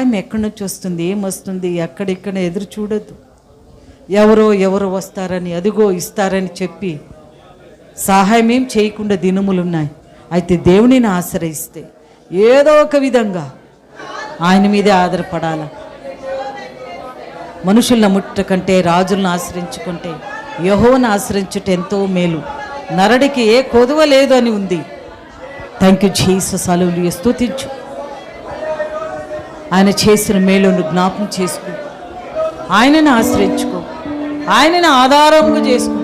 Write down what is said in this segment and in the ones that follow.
సహాయం ఎక్కడి నుంచి వస్తుంది, ఏమొస్తుంది, ఎక్కడిక్కడ ఎదురు చూడొద్దు. ఎవరో వస్తారని, అదిగో ఇస్తారని చెప్పి సహాయం ఏం చేయకుండా దినములున్నాయి. అయితే దేవునిని ఆశ్రయిస్తే ఏదో ఒక విధంగా ఆయన మీదే ఆధారపడాల. మనుషులను ముట్ట కంటే రాజులను ఆశ్రయించుకుంటే యెహోవాను ఆశ్రయించుట ఎంతో మేలు. నరడికి ఏ కొదువ లేదు అని ఉంది. Thank you Jesus. హల్లెలూయా. స్తుతించు. ఆయన చేసిన మేలును జ్ఞాపకం చేసుకో, ఆయనను ఆశ్రయించుకో, ఆయనను ఆధారంగా చేసుకో.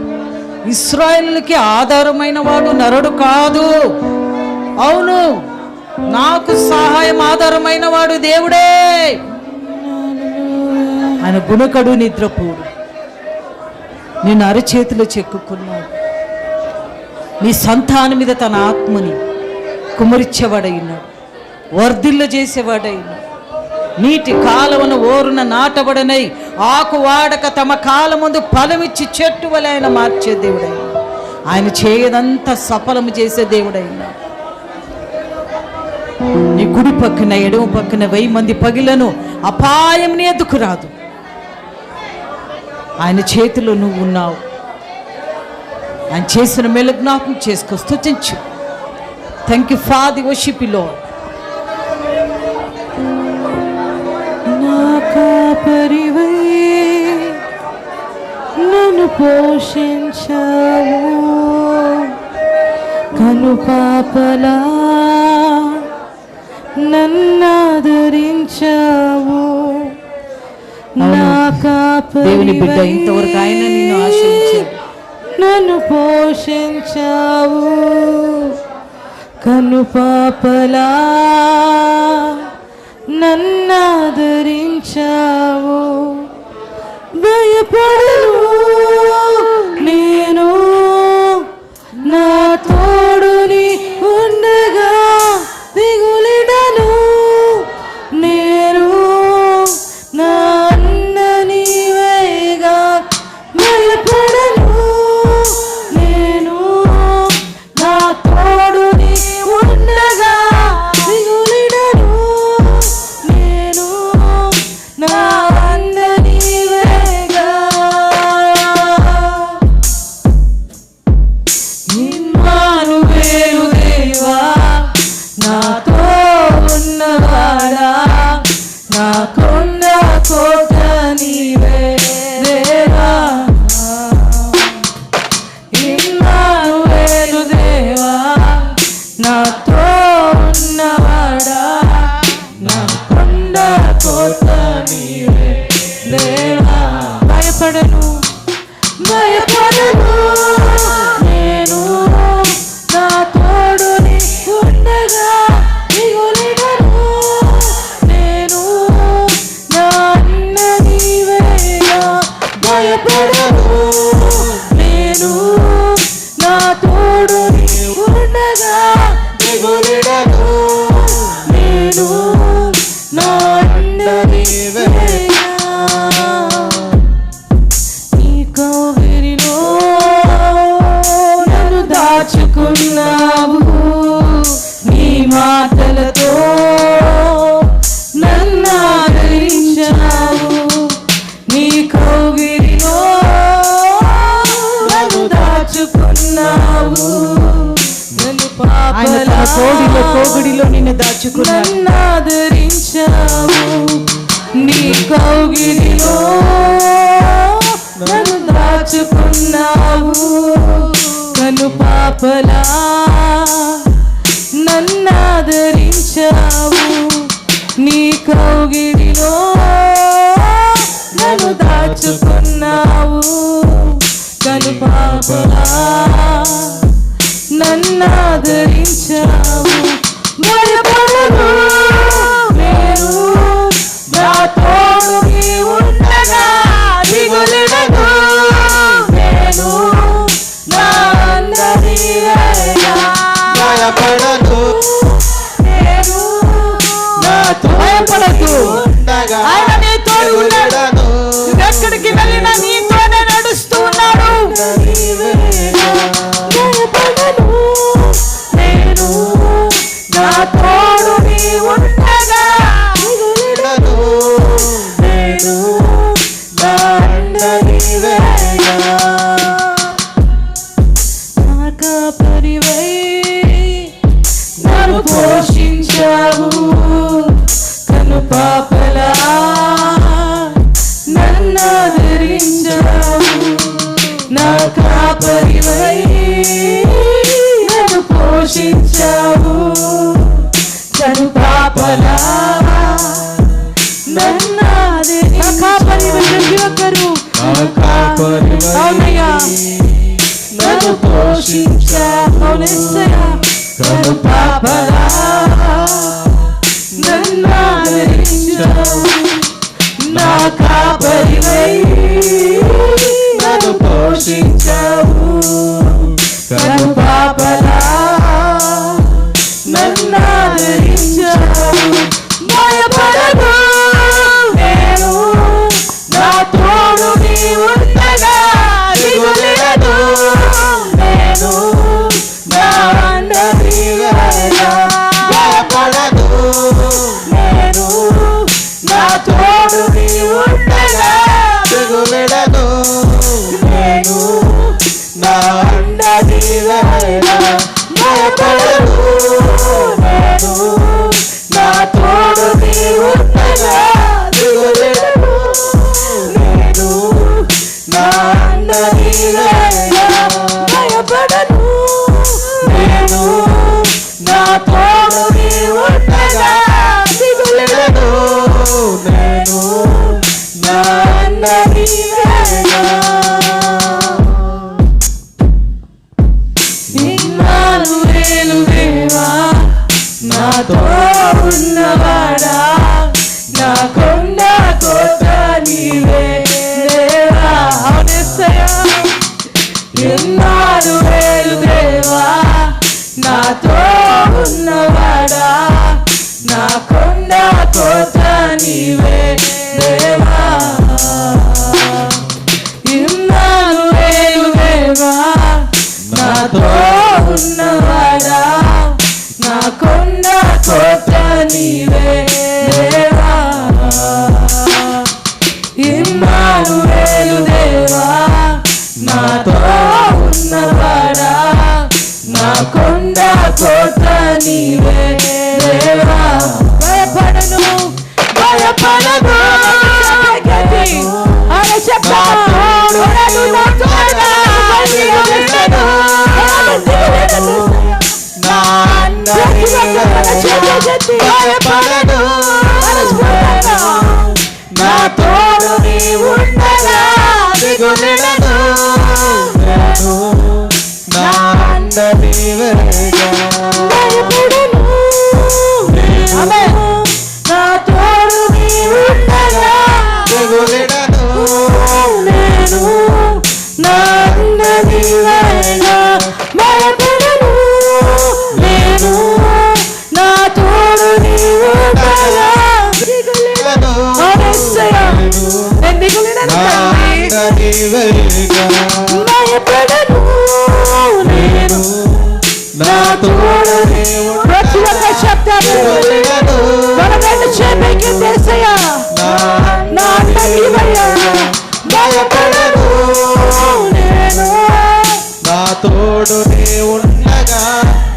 ఇశ్రాయేలుకి ఆధారమైన వాడు నరుడు కాదు. అవును, నాకు సహాయం ఆధారమైన వాడు దేవుడే. ఆయన గుణకడు, నిద్రపోడు. నేను అరచేతిలో చెక్కుకున్నాడు. నీ సంతానం మీద తన ఆత్మని కుమరిచ్చేవాడైనాడు, వర్ధిల్ల చేసేవాడైనాడు. నీటి కాలమున ఓరున నాటబడనై ఆకు వాడక తమ కాలముందు ఫలమిచ్చి చెట్టు వలె ఆయన మార్చే దేవుడైనా. ఆయన చేయదంతా సఫలము చేసే దేవుడైనా. నీ కుడి పక్కన ఎడమ పక్కన 1000 మంది పగిలను అపాయం నీ ఎదుకు రాదు. ఆయన చేతిలో నువ్వు ఉన్నావు. ఆయన చేసిన మేలు జ్ఞాపకం చేసుకో, స్తుతించు. Thank you for the worship Lord. నా కాపరివై నన్ను పోషించావు, కను పాపలా నన్నాదరించావు. నా దేవుని బిడ్డ, ఇంతవరకు ఆయన నిన్ను ఆశించాడు. నన్ను పోషించావు, కను పాపలా నన్నాదరించావు. భయపడను నేను, నా తోడుని ఉండగా దిగులిడను నేను. నా అన్న నీవేగా. భయపడను నేను, నా తోడుని ఉండగా దిగులిడను నేను. నా అన్న నీవేగా. ఇమ్మానుయేలు దేవా, నాతో ఉన్నవాడా, నా కొండ కోట నీవే దేవా. ఇమ్మానుయేలు దేవా, నాతో ఉన్నవాడా, నా కొండ కోట నీవే దేవా. భయపడను నేను, నా తోడుని ఉండగా దిగులిడను నేను. నా అన్న నీవేగా. భయపడను నేను, నా తోడుని ఉండగా దిగులిడను నేను. నా అన్న నీవేగా. నీ కౌగిలిలో నన్ను దాచుకున్నావు, నీ మాటలతో నన్ను ఆదరించావు. నీ కౌగిలిలో నన్ను దాచుకున్నావు, నన్ను ఆయన తన పాపలా కోగిడిలో నిన్ను దాచుకున్నాడు. నన్ను ఆదరించావు. నీ కౌగిలిలో నన్ను దాచుకున్నావు, కను పాపలా నన్ను ఆదరించావు. నీ కౌగిలిలో నన్ను దాచుకున్నావు, కను పాపలా నన్ను ఆదరించావు. భయపడను నేను, నా తోడు నీ ఉండగా దిగులిడను నేను. నా అందరివేగా. భయపడను నేను, నా భయపడకు. ఉండగా ఆయన నీ తోడు ఉన్నాడు. దిగులిడను ఎక్కడికి వెళ్ళినా నీతోనే నడుస్తూ ఉన్నాడు. భయపడను నేను, నా తోడు నీ ఉండగా దిగులిడను కనుపాపలా నన్నాదరించావు, నా కాపరివై నన్ను పోషించావు. కనుపాపలా నన్నాదరించావు, ప్రతి ఒక్కరు అవునయ్యా నన్ను పోషించావు. కనుపాపలా నన్నాదరించావు, నా కాపరివై నన్ను పోషించావు. కనుపాపలా నన్నాదరించావు. భయపడను నేను, నా తోడు నీ ఉండగా దిగులేను నేను, నా అండ నీవేగా. భయపడను నేను, నా తోడు నీ ఉండగా దిగులేను నేను, నా అండ నీవేగా. భయపడను నేను, నా తోడు నీ ఉండగా దిగులేను నేను, నా అండ నీవేగా. భయపడను నేను, నా తోడు నీ ఉండగా దిగులేను నేను, నా అండ నీవేగా. ఇమ్మానుయేలు దేవా, నాతో ఉన్నవాడా, నా కొండ కోట నీవే దేవా. అవునెస్సయ్యా. ఇమ్మానుయేలు దేవా, నాతో ఉన్నవాడా, నా కొండ కోట నీవే దేవా. ఇమ్మానుయేలు దేవా, నాతో ఉన్నవాడా, నా కొండ కోట నీవే దేవా. ఇమ్మానుయేలు దేవా, నాతో ఉన్నవాడా, నా కొండ కోట నీవే దేవా. భయపడను భయపడను అని చెప్పాను. నా అండ భయపడను నా తోడు నీ ఉండగా దిగులేను నేను, నా అండ నీవేగా. భయపడను నేను, నా తోడు నీ ఉండగా దిగులేను నేను, నా అండ నీవేగా. భయపడను నేను, నా తోడు నీ ఉండగా దిగులేను. అవునెస్సయ్యా. నేను దిగులేను నా తండ్రి. అండ నీవేగా. భయపడను నేను, నా తోడు నీ ఉండగా. ప్రతి ఒక్క శబ్దాన్ని బలమైన చేపకి తెసయ్యా, నా అండ నీవయ్యా. భయపడను నేను, నా తోడు నీ ఉండగా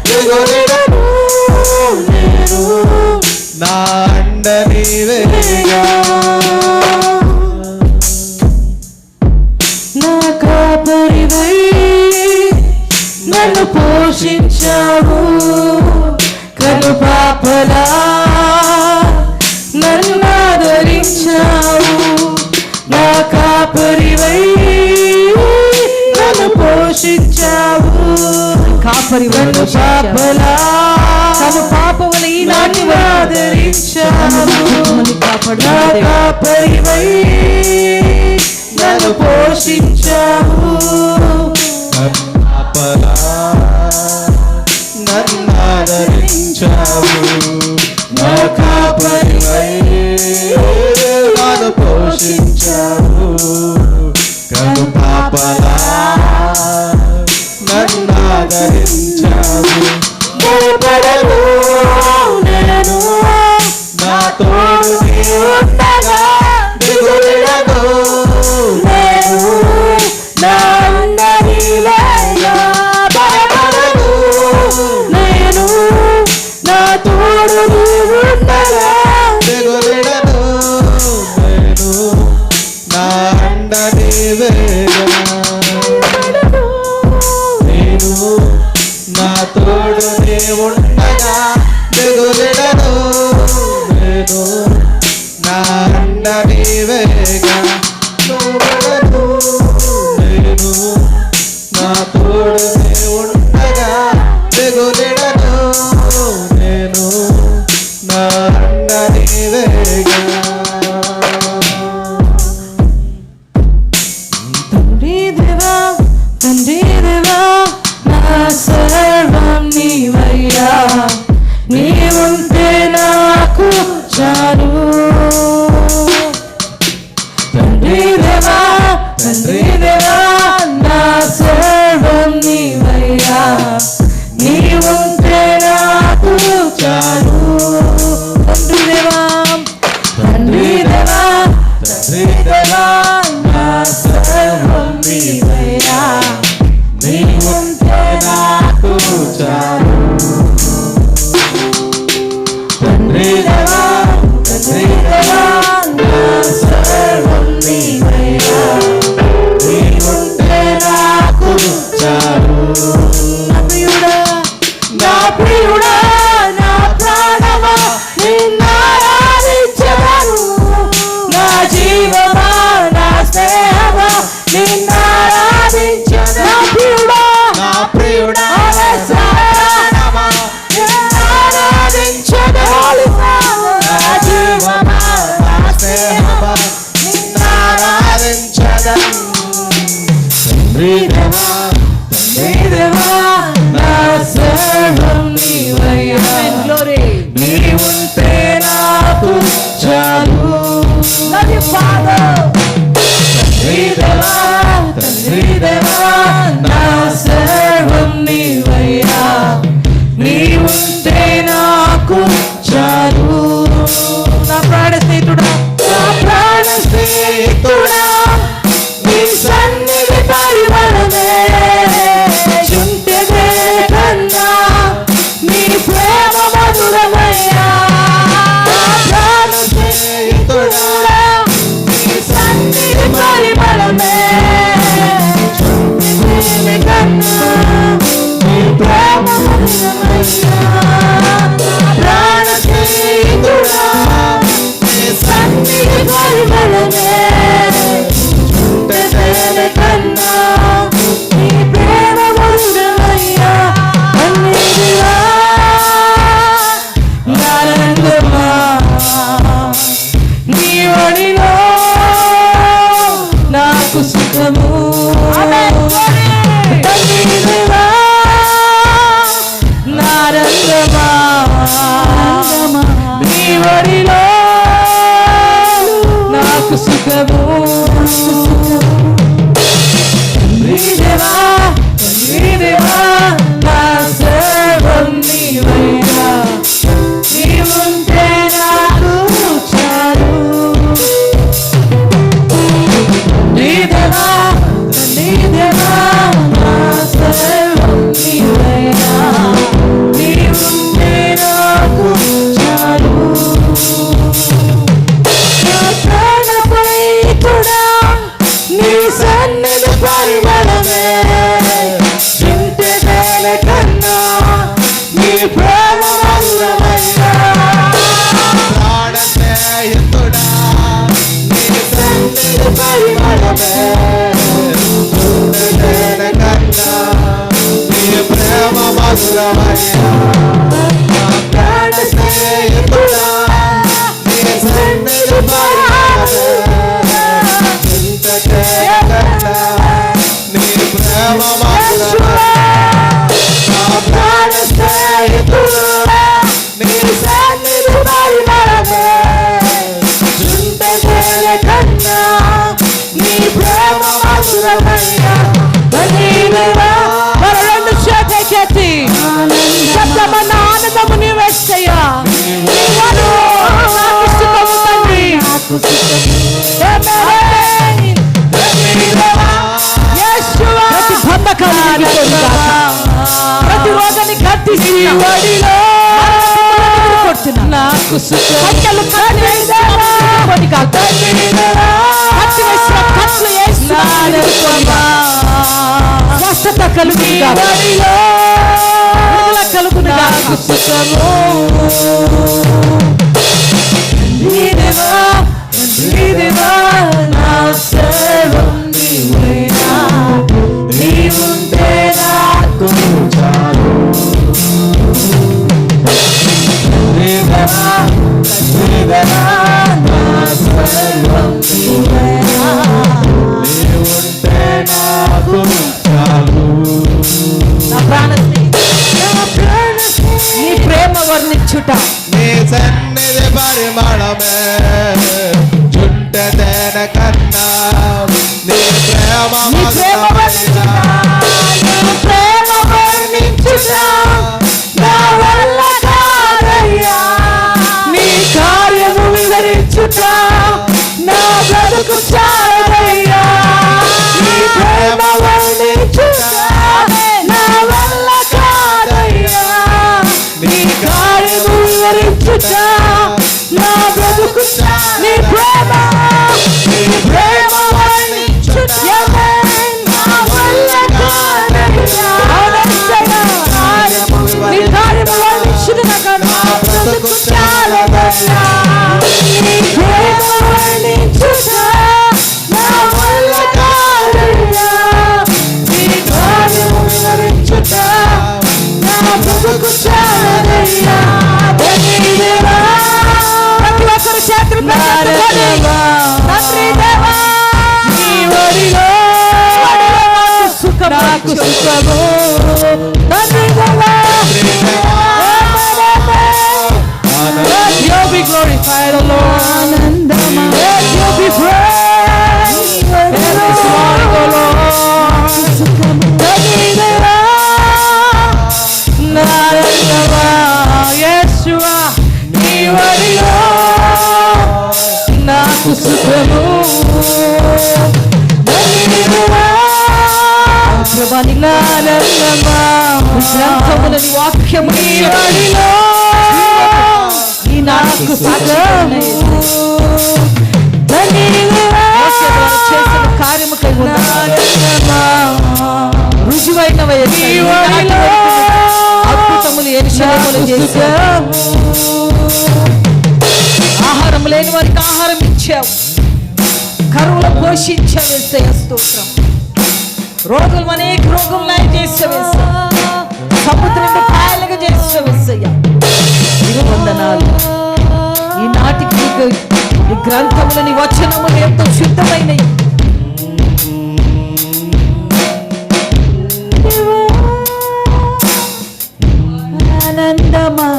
దిగులేను నేను, నా అండ నీవేగా. నా కాపరివై నన్ను పోషించావు. కనుపాపలా నన్నాదరించావు, నా కాపరివై నన్ను పోషించావు. కనుపాపలా కనుపాపవల ఈనాటి ఆదరించావు, నా కాపరివై నన్ను పోషించావు. కనుపాపలా నన్నాదరించావు, నా కాపరివై నన్ను పోషించావు. కనుపాపలా నన్నాదరించావు. భయపడను నేను, నా తోడు నీ ఉండగా దిగులేను నేను, నా అండ నీవేగా. భయపడను నేను, నా తోడు నీ ఉండగా దిగులేను అండ నీవేగా నువ్వెవరు నేను నా తోడునే ఉండగా దిగులిడను నేను నా అండ నీవేగా తండ్రి దేవా నా సర్వం నీవయ్యా నీవుంటే నాకు చాలు తండ్రి దేవా నా సర్వం నీవయ్యా నీవుంటే నాకు చాలు తండ్రి దేవా నా సర్వం నీవయ్యా నీవుంటే నాకు చాలు తండ్రి దేవా నా సర్వం నీవయ్యా నీవుంటే నాకు చాలు నా ప్రియుడా నా ప్రాణమా నిన్నారాధించెదను నా జీవమా నా స్నేహమా నిన్నారాధించెదను నా ప్రియుడా నా ప్రాణమా నిన్నారాధించెదను నా జీవమా నా స్నేహమా నిన్నారాధించెదను తండ్రి దేవా నా సర్వం నీవయ్యా నీవుంటే నాకు చాలు తండ్రి దేవా నా సర్వం నీవయ్యా నీవుంటే నాకు చాలు నా ప్రాణ స్నేహితుడా నీ సన్నిధి పరిమళమే చుంటెదే కన్నా నీ ప్రేమ మధురమయ్యా నా ప్రాణ స్నేహితుడా నీ సన్నిధి పరిమళమే చుంటెదే కన్నా నీ ప్రేమ మధురమయ్యా ప్రాణ స్నేహితుడా నీ సన్నిధి పరిమళమే చుంటెదే కన్నా నీ ప్రేమ మధురమయ్యా అన్నిటిలా నారంగమా నీ ఒడిలో నాకు సుఖము అన్నిటిలా నారంగమా నీ ఒడిలో నాకు సుఖము తండ్రి దేవా నా సర్వం నీవయ్యా నీవుంటే నాకు చాలు తండ్రి దేవా నా సర్వం నీవయ్యా నీవుంటే నాకు చాలు నా ప్రాణప్రియతుడా నీ సన్నిధి పరిమళమే చింతేల కన్నా నీ ప్రేమ మధురమయ్యా ప్రాణ స్నేహితుడా నీ సన్నిధి పరిమళమే చుంటెదే కన్నా నీ ప్రేమ మధురమయ్యా నా ప్రాణ స్నేహితుడా నీ సన్నిధి పరిమళమే చుంటెదే కన్నా నీ ప్రేమ మధురమయ్యా నా ప్రాణ స్నేహితుడా నీ సన్నిధి పరిమళమే చుంటెదే కన్నా నీ ప్రేమ మధురమయ్యా తండ్రి దేవా రెండు చేతులెత్తి శబ్దమన్న ఆనందము నీవేస్తయ్యా నీవను నాకు సుఖము తండ్రి ఆమేన్. తండ్రి దేవా యేసువా ప్రతి బంధకాలు ప్రతి రోగాన్ని గద్దిస్తున్నా నాకు సుఖము స్వస్థత కలుగుగా కలుగుగా సుఖము బ్రతుకు చాలదయ్యా నీ ప్రేమ వర్ణించుట నా వల్ల కాదయ్యా నీ కార్యము వివరించుట నా బ్రతుకు నీ ప్రేమ వర్ణించుట నా వల్ల కాదయ్యా నీ కార్యము వర్ణించుట నా బ్రతుకు చాలదయ్యా నీ ప్రేమ వర్ణించుట నా వల్ల కాదయ్యా నీ కార్యము వివరించుట నా బ్రతుకు చాలదయ్యా దేవా ప్రతి ఒక్కరు చేతులు పైకెత్తుకొని తండ్రి దేవా నీ ఒడిలో నాకు సుఖము తండ్రి దేవా let you be glorified, O Lord. Let you be praised. Let this morning, O Lord. Yeshua, నీ వడిలో నాకు సుఖము గ్రంథములని వాక్యము నీ వడిలో నాకు సుఖము చేసిన కార్యముకై రుజువైనవై అద్భుతములు యెరూషలేములో చేశావు ఆహారం లేని వారికి ఆహారం ఇచ్చావు కరువులో పోషించావు యేసయ్య స్తోత్రం రోగులు అనేక రోగులు నయం చేసావు యేసయ్య సముద్రం పాయలుగా చేసావు యేసయ్య వందనాలు ఈనాటికి ఈ గ్రంథములని వచనములు ఎంతో శుద్ధమైనవి ఆనందమా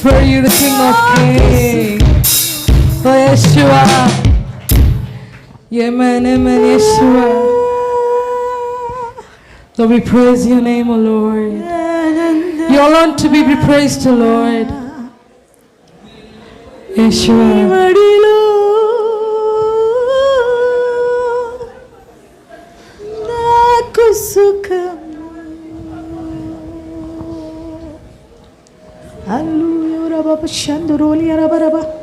for you the King of Kings for Yeshua Amen, amen, Yeshua. So we praise your name, O Lord. You alone to be praised, O Lord. Yeshua. Hallelujah, Rabba Shanduroli, Rabba Rabba.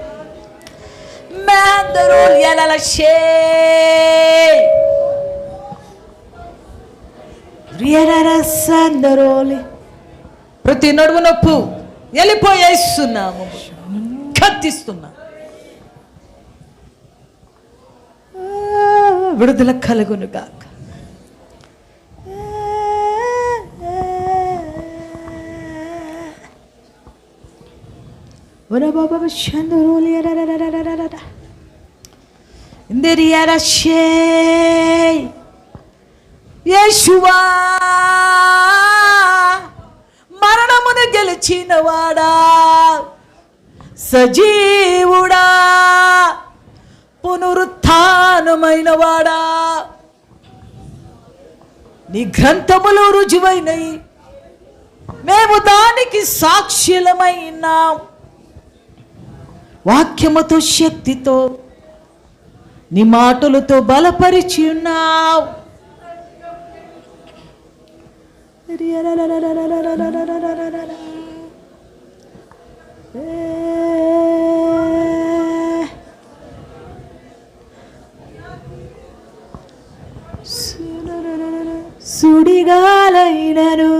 ప్రతి నడుము నొప్పు వెళ్ళిపోయేస్తున్నాము కత్తిస్తున్నా విడుదల కలుగును గాక యేషువా మరణమును గెలిచినవాడా సజీవుడా పునరుత్థానమైన వాడా నీ గ్రంథములు రుజువైనవి మేము దానికి సాక్షులమైనాం వాక్యముతో శక్తితో నీ మాటలతో బలపరిచి ఉన్నావు సుడిగాలైనను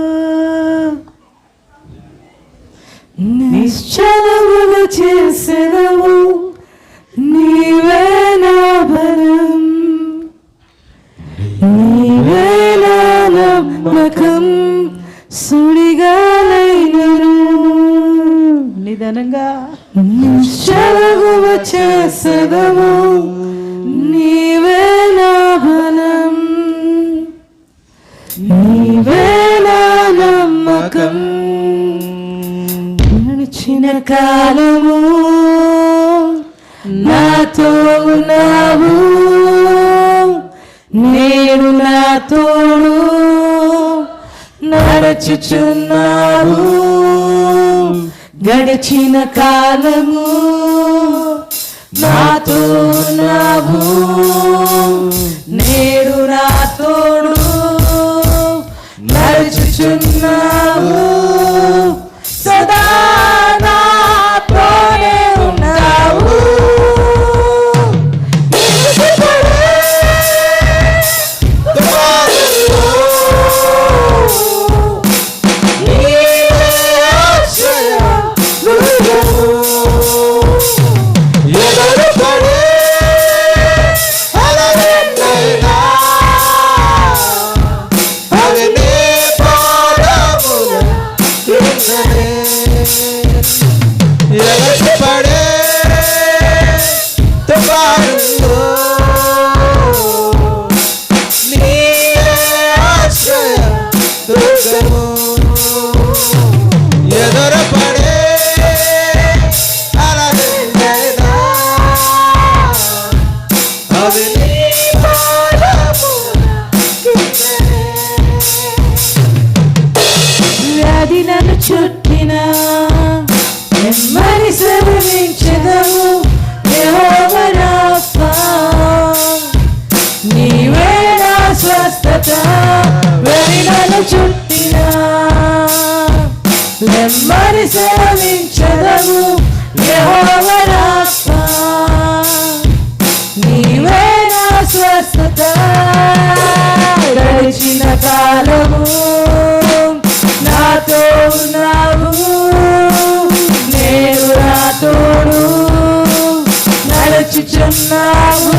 నిశ్చలముగా చేసెదవు నీవే నా బలం నీవే నా నమ్మకం సుడిగాలైనను నిదానంగా నిశ్చలముగా చేసెదవు నీవే నా బలం నీవే నా నమ్మకం నడిచిన కాలము నాతో ఉన్నావు నేడు నా తోడు నడ నడచుచున్నావు. గడిచిన కాలము నాతో ఉన్నావు, నేడు నా తోడు నడుచుచున్నావు. సదా నాతోనే ఉన్నావు. వ్యాధి నన్ను చుట్టిన నెమ్మది సెలవించెదవు. యెహోవా రాఫా, నీవే నా స్వస్థత. వ్యాధి నన్ను చుట్టిన నెమ్మది సెలవించెదవు. యెహోవా రాఫా, నీవే నా స్వస్థత. గడిచిన కాలము నాతో ఉన్నావు, నేను నా తోడు నడుచుచున్నావు.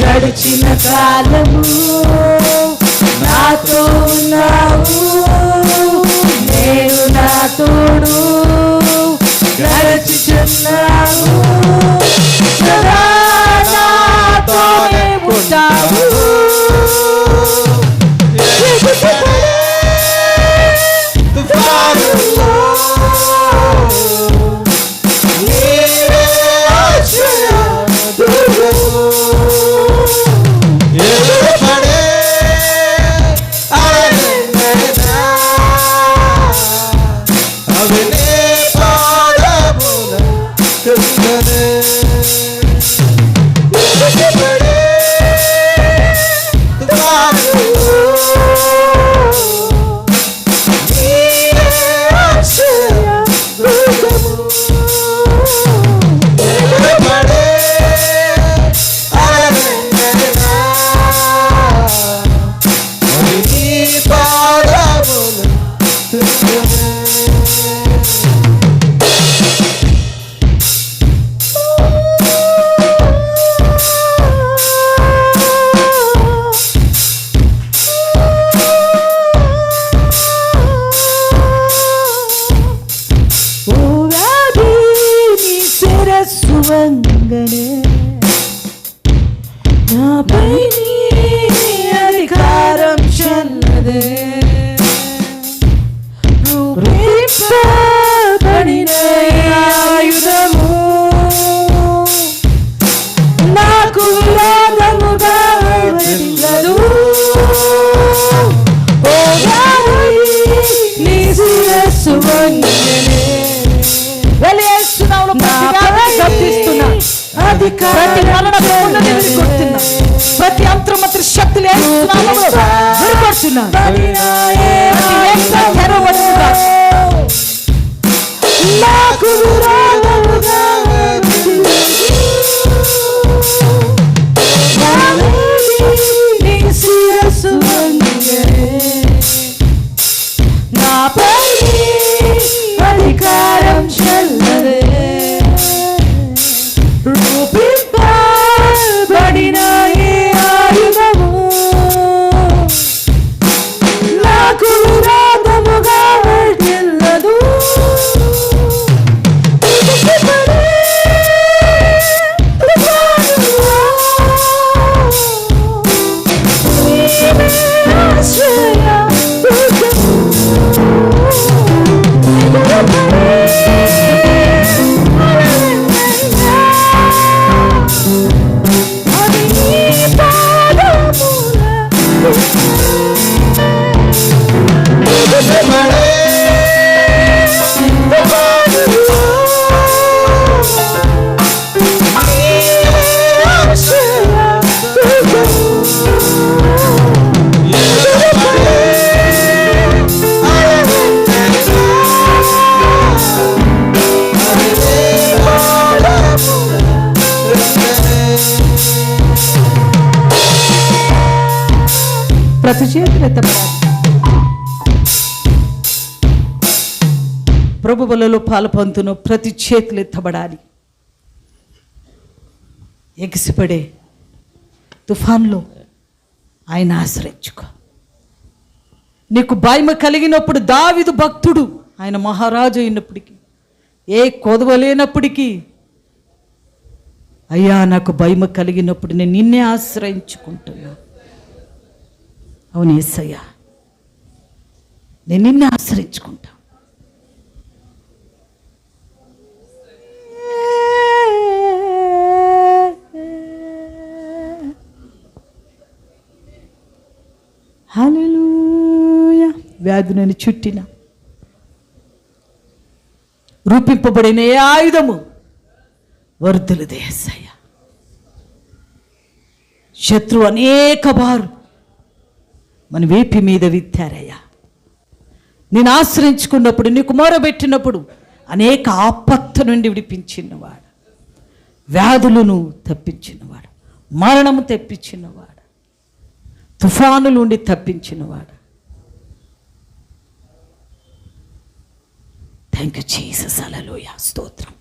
గడిచిన కాలము నాతో ఉన్నావు, నేను నా తోడు నడుచుచున్నావు. సదా నాతోనే ఉంటావు. వంగనే నాపై నీ అధికారం చల్లదే. రూపింపబడిన ఆయుధము నాకు విరోధముగా వెళ్ళదు. ఓ గాలి నీ శిరస్సు వంగనే. ప్రతి అంతర్మంత్రి శక్తులు విడిపడుతున్నా. నాకు నీ శిరస్సు నాపై అధికారం చల్లదే. రూపింపబడిన ఆయుధము నాకు విరోధముగా వెళ్ళదు. ఎత్తబడాలి. ప్రభు బలలో పాలు పొందును ప్రతి చేతులు ఎత్తబడాలి. ఎగిసిపడే తుఫాన్లో ఆయన ఆశ్రయించుకో. నీకు భయం కలిగినప్పుడు దావీదు భక్తుడు, ఆయన మహారాజు అయినప్పటికీ, ఏ కొదవలేనప్పటికీ, అయ్యా నాకు భయం కలిగినప్పుడు నేను నిన్నే ఆశ్రయించుకుంటున్నా. అవును యేసయ్యా, నేను నిన్నే ఆశ్రయించుకుంటా. హల్లెలూయా. వ్యాధి నన్ను చుట్టిన, రూపింపబడిన ఏ ఆయుధము వర్ధులదే యేసయ్య. శత్రువు అనేక బారు మన వేపి మీద విత్తారయ్యా. నేను ఆశ్రయించుకున్నప్పుడు, నీకు మొరబెట్టినప్పుడు అనేక ఆపత్తు నుండి విడిపించినవాడు, వ్యాధులను తప్పించినవాడు, మరణము తెప్పించినవాడు, తుఫానుల నుండి తప్పించినవాడు. Thank you Jesus. హల్లెలూయా. స్తోత్రం.